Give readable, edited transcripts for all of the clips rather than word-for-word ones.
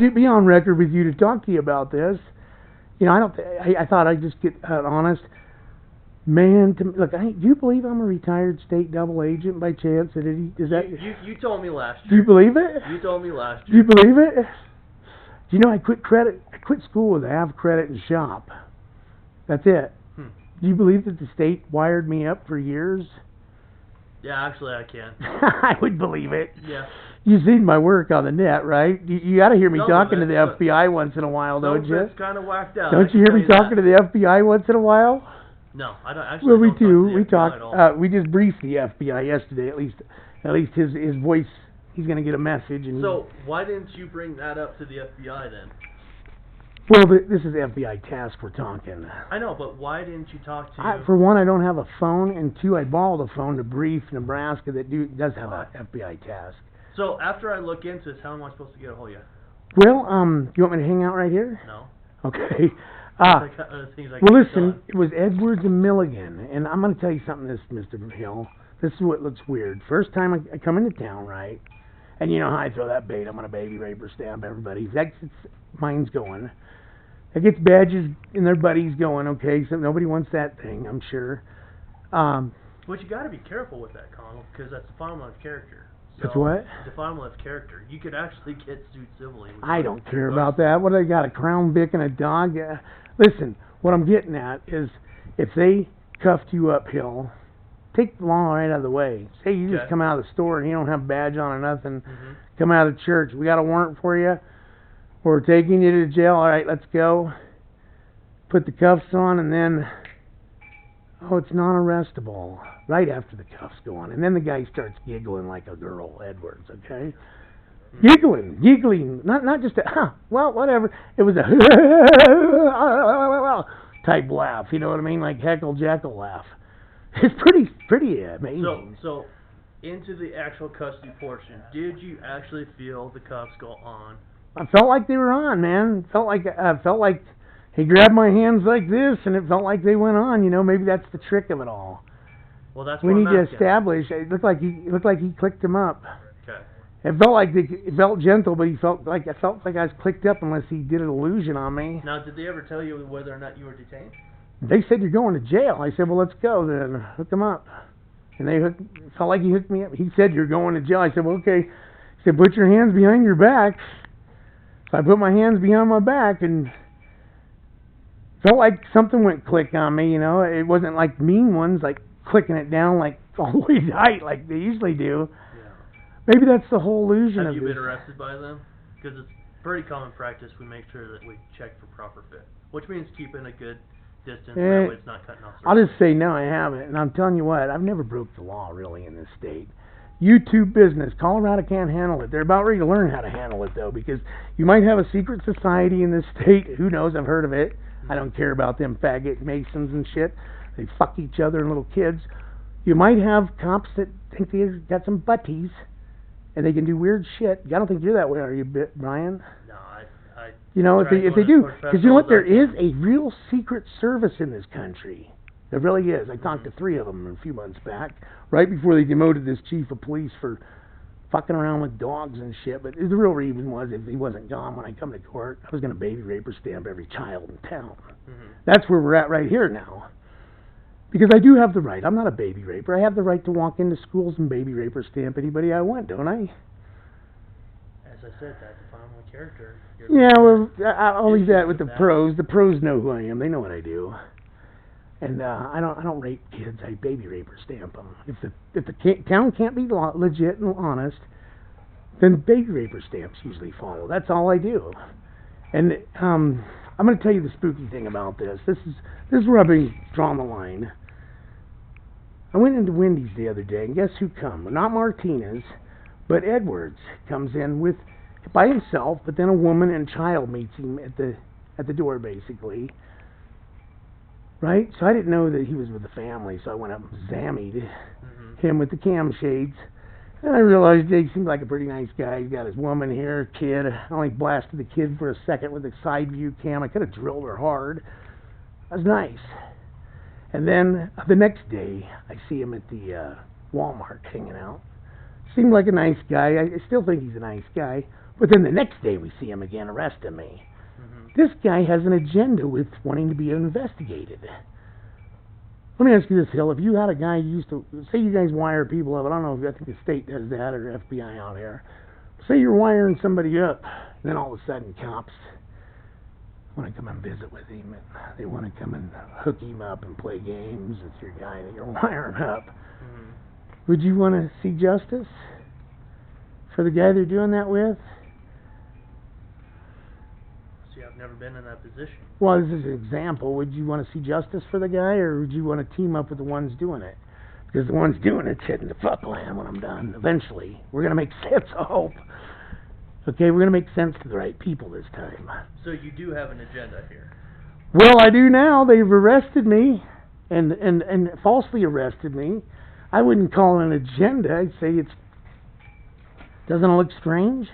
To be on record with you to talk to you about this. You know, I thought I'd just get honest. Man, look, do you believe I'm a retired state double agent by chance? Is that? You told me last year. Do you believe it? You told me last year. Do you believe it? Do you know I quit school with a half credit in shop. That's it. Do you believe that the state wired me up for years? Yeah, actually I can. I would believe it. Yeah. You've seen my work on the net, right? You got to hear me talking to the FBI once in a while, don't you? It's kind of whacked out. Don't you hear me talking to the FBI once in a while? No, I don't. Actually, well, we do. We talk. We just briefed the FBI yesterday. At least his voice. He's gonna get a message. And so why didn't you bring that up to the FBI then? Well, this is FBI task we're talking. I know, but why didn't you talk to? For one, I don't have a phone, and two, I borrowed a phone to brief Nebraska that does have a FBI task. So after I look into this, how am I supposed to get a hold of you? Well, you want me to hang out right here? No. Okay. Well, listen, it was Edwards and Milligan, and I'm going to tell you something, Mr. Hill. This is what looks weird. First time I come into town, right? And you know how I throw that bait. I'm going to baby raper stamp everybody. Mine's going. It gets badges and their buddies going, okay? So nobody wants that thing, I'm sure. But you got to be careful with that, Connell, because that's defilement of character. That's what? Defilement of character. You could actually get sued civilly. I don't care about that. What do they got, a Crown Vic and a dog? Listen, what I'm getting at is if they cuffed you uphill, take the law right out of the way. Say you just come out of the store and you don't have a badge on or nothing. Come out of church. We got a warrant for you. We're taking you to jail. All right, let's go. Put the cuffs on and then, it's non-arrestable. Right after the cuffs go on. And then the guy starts giggling like a girl, Edwards, okay? Giggling. Not just well, whatever. It was a type laugh, you know what I mean? Like heckle jekyll laugh. It's pretty amazing. So into the actual custody portion, did you actually feel the cuffs go on? I felt like they were on, man. Felt like he grabbed my hands like this, and it felt like they went on. You know, maybe that's the trick of it all. Well, that's we need to establish. It looked like he clicked him up. Okay. It felt gentle, but I felt like I was clicked up unless he did an illusion on me. Now, did they ever tell you whether or not you were detained? They said you're going to jail. I said, well, let's go then. Hook him up. And it felt like he hooked me up. He said you're going to jail. I said, well, okay. He said, put your hands behind your back. So I put my hands behind my back and felt like something went click on me. You know, it wasn't like mean ones like clicking it down like all the way tight like they usually do. Yeah. Maybe that's the whole illusion of this. Have you been arrested by them? Because it's pretty common practice. We make sure that we check for proper fit, which means keeping a good distance. That way it's not cutting off. I'll just say no, I haven't. And I'm telling you what, I've never broke the law really in this state. YouTube business. Colorado can't handle it. They're about ready to learn how to handle it though, because you might have a secret society in this state. Who knows? I've heard of it. I don't care about them faggot masons and shit. They fuck each other and little kids. You might have cops that think they've got some butties and they can do weird shit. I don't think you're that way, are you, Brian? No, you know, if they do, because you know what? There is a real secret service in this country. There really is. I talked to 3 of them a few months back, right before they demoted this chief of police for fucking around with dogs and shit. But the real reason was if he wasn't gone when I come to court, I was going to baby rape or stamp every child in town. That's where we're at right here now. Because I do have the right. I'm not a baby raper. I have the right to walk into schools and baby rape or stamp anybody I want, don't I? As I said, that's a family character. Yeah, well, I'll leave that with the pros. The pros know who I am. They know what I do. And I don't rape kids. I baby rape or stamp them. If the town can't be legit and honest, then baby rape or stamps usually follow. That's all I do. And I'm going to tell you the spooky thing about this. This is where I've been drawing the line. I went into Wendy's the other day, and guess who come? Not Martinez, but Edwards comes in by himself, but then a woman and child meets him at the door, basically. Right? So I didn't know that he was with the family, so I went up and zammied him with the cam shades. And I realized he seemed like a pretty nice guy. He's got his woman here, kid. I only blasted the kid for a second with a side view cam. I could have drilled her hard. That was nice. And then the next day, I see him at the Walmart hanging out. Seemed like a nice guy. I still think he's a nice guy. But then the next day we see him again arresting me. This guy has an agenda with wanting to be investigated. Let me ask you this, Hill. If you had a guy you used to, say you guys wire people up, I don't know if I think the state does that or FBI out here. Say you're wiring somebody up, and then all of a sudden cops want to come and visit with him, and they want to come and hook him up and play games with your guy that you're wiring up. Would you want to see justice for the guy they're doing that with? See, I've never been in that position. Well, this is an example. Would you want to see justice for the guy, or would you want to team up with the ones doing it? Because the ones doing it's hitting the fuck land when I'm done. Eventually, we're going to make sense, I hope. Okay, we're going to make sense to the right people this time. So you do have an agenda here? Well, I do now. They've arrested me and falsely arrested me. I wouldn't call it an agenda. I'd say it's... Doesn't it look strange?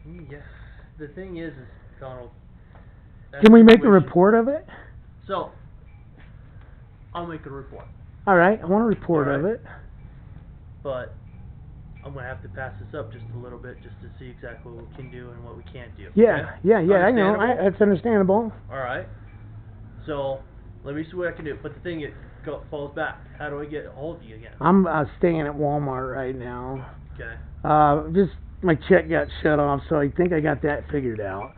Yeah. The thing is Donald... Can we make a report of it? So, I'll make a report. All right, I want a report of it. But I'm going to have to pass this up just a little bit just to see exactly what we can do and what we can't do. Yeah, okay? I know. That's understandable. All right. So, let me see what I can do. But the thing is, falls back. How do I get a hold of you again? I'm staying at Walmart right now. Okay. Just my check got shut off, so I think I got that figured out.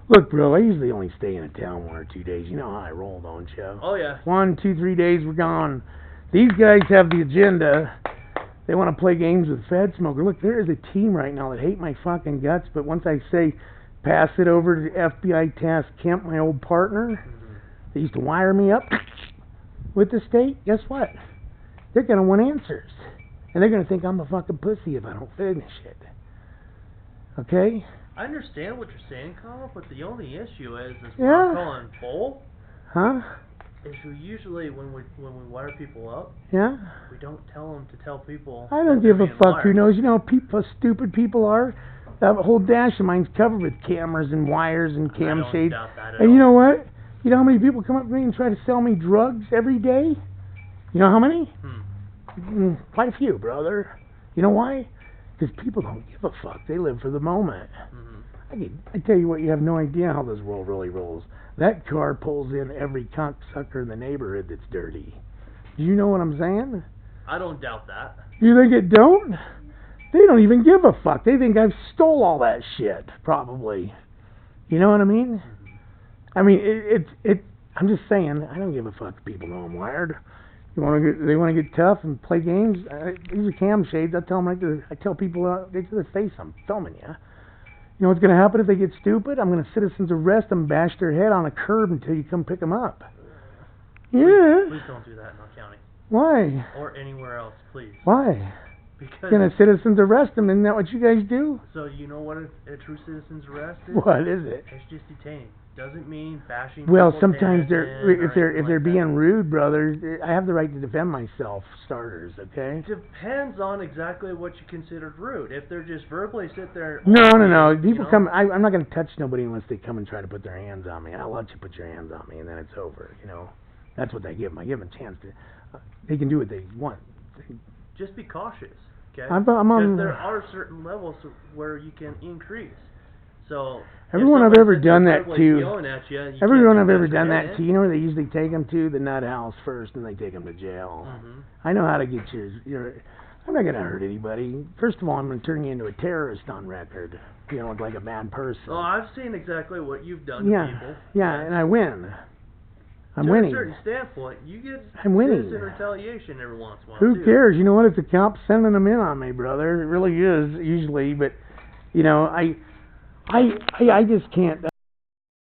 Look, bro, I usually only stay in a town 1 or 2 days. You know how I roll, don't you? Oh, yeah. 1, 2, 3 days, we're gone. These guys have the agenda. They want to play games with fedsmoker. Look, there is a team right now that hate my fucking guts, but once I say pass it over to the FBI task Kemp, my old partner, they used to wire me up with the state, guess what? They're going to want answers. And they're going to think I'm a fucking pussy if I don't finish it. Okay? I understand what you're saying, Carl, but the only issue is what Yeah. I'm calling bull. Huh? Is we usually, when we wire people up, Yeah? we don't tell them to tell people. I don't that they're give a being fuck who wired. knows. You know how stupid people are? That whole dash of mine's covered with cameras and wires and cam I don't shades. doubt that at And you all. know what? You know how many people come up to me and try to sell me drugs every day? You know how many? Quite a few, brother. You know why? Because people don't give a fuck. They live for the moment. I tell you what, you have no idea how this world really rolls. That car pulls in every cocksucker in the neighborhood that's dirty. Do you know what I'm saying? I don't doubt that. You think it don't? They don't even give a fuck. They think I've stole all that shit, probably. You know what I mean? I mean, I'm just saying, I don't give a fuck if people know I'm wired. They want to get tough and play games. These are cam shades. I tell them right to, I tell people right to their face, I'm filming you. You know what's going to happen if they get stupid? I'm going to citizens arrest them, bash their head on a curb until you come pick them up. Yeah. Please don't do that in our county. Why? Or anywhere else, please. Why? Because. Going to citizens arrest them? Isn't that what you guys do? So you know what a true citizen's arrest is? What is it? It's just detaining. Doesn't mean bashing. Well, people, sometimes if they're like being rude, brother, I have the right to defend myself. Starters, okay? Depends on exactly what you considered rude. If they're just verbally sit there. No. People you know? come. I'm not going to touch nobody unless they come and try to put their hands on me. I'll let you put your hands on me, and then it's over. You know, that's what I give them. I give them a chance to. They can do what they want. Just be cautious, okay? I'm Because on. there are certain levels where you can increase. So. Everyone I've ever done that to. You Everyone I've ever done that to. You know where they usually take them to? The nut house first, and they take them to jail. I know how to get your. I'm not going to hurt anybody. First of all, I'm going to turn you into a terrorist on record. You know, like a bad person. Oh, I've seen exactly what you've done to people. Yeah, and I win. I'm to winning. To a certain standpoint, you get I'm winning. citizen retaliation every once in a while. Who cares? You know what? It's the cops sending them in on me, brother. It really is, usually. But, you know, I just can't.